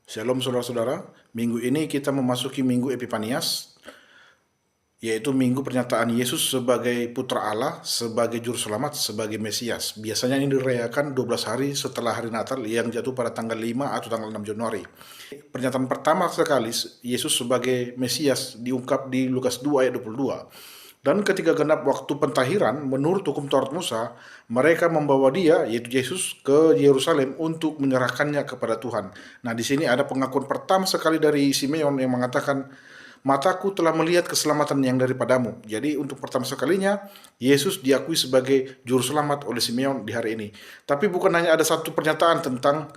Shalom saudara-saudara, minggu ini kita memasuki minggu Epifanias, yaitu minggu pernyataan Yesus sebagai Putra Allah, sebagai Juru Selamat, sebagai Mesias. Biasanya ini dirayakan 12 hari setelah hari Natal yang jatuh pada tanggal 5 atau tanggal 6 Januari. Pernyataan pertama sekali Yesus sebagai Mesias diungkap di Lukas 2 ayat 22. Dan ketika genap waktu pentahiran, menurut hukum Taurat Musa, mereka membawa dia, yaitu Yesus, ke Yerusalem untuk menyerahkannya kepada Tuhan. Nah, di sini ada pengakuan pertama sekali dari Simeon yang mengatakan, mataku telah melihat keselamatan yang daripadamu. Jadi untuk pertama sekalinya, Yesus diakui sebagai Juru Selamat oleh Simeon di hari ini. Tapi bukan hanya ada satu pernyataan tentang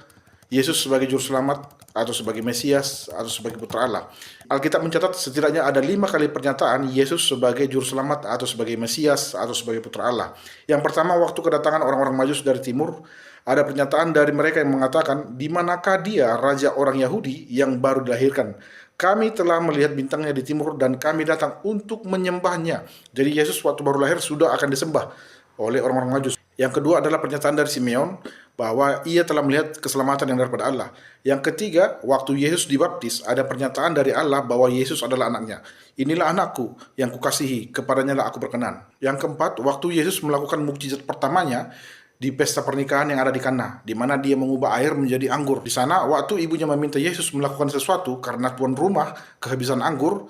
Yesus sebagai Juru Selamat, atau sebagai Mesias, atau sebagai Putra Allah. Alkitab mencatat setidaknya ada 5 kali pernyataan Yesus sebagai Juru Selamat, atau sebagai Mesias, atau sebagai Putra Allah. Yang pertama, waktu kedatangan orang-orang Majus dari timur, ada pernyataan dari mereka yang mengatakan, di manakah dia, Raja orang Yahudi yang baru dilahirkan? Kami telah melihat bintangnya di timur dan kami datang untuk menyembahnya. Jadi Yesus waktu baru lahir sudah akan disembah oleh orang-orang Majus. Yang kedua adalah pernyataan dari Simeon bahwa ia telah melihat keselamatan yang daripada Allah. Yang ketiga, waktu Yesus dibaptis, ada pernyataan dari Allah bahwa Yesus adalah anaknya. Inilah anakku yang kukasihi, kepadanya lah aku berkenan. Yang keempat, waktu Yesus melakukan mukjizat pertamanya di pesta pernikahan yang ada di Kana, di mana dia mengubah air menjadi anggur. Di sana, waktu ibunya meminta Yesus melakukan sesuatu karena tuan rumah kehabisan anggur,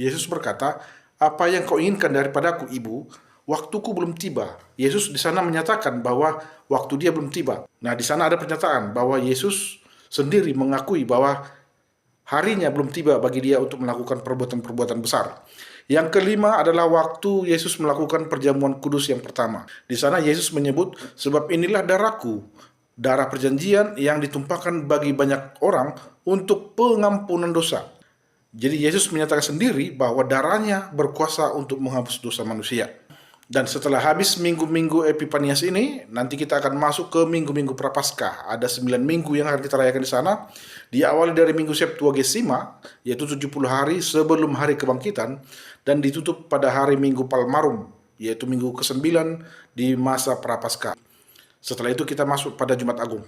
Yesus berkata, "Apa yang kau inginkan daripadaku, ibu? Waktuku belum tiba." Yesus di sana menyatakan bahwa waktu dia belum tiba. Nah, di sana ada pernyataan bahwa Yesus sendiri mengakui bahwa harinya belum tiba bagi dia untuk melakukan perbuatan-perbuatan besar. Yang kelima adalah waktu Yesus melakukan perjamuan kudus yang pertama. Di sana Yesus menyebut, sebab inilah darahku, darah perjanjian yang ditumpahkan bagi banyak orang untuk pengampunan dosa. Jadi Yesus menyatakan sendiri bahwa darahnya berkuasa untuk menghapus dosa manusia. Dan setelah habis minggu-minggu Epifanias ini, nanti kita akan masuk ke minggu-minggu Prapaskah. Ada 9 minggu yang akan kita rayakan di sana. Diawali dari minggu Septuagesima, yaitu 70 hari sebelum hari kebangkitan, dan ditutup pada hari Minggu Palmarum, yaitu minggu ke-9 di masa Prapaskah. Setelah itu kita masuk pada Jumat Agung.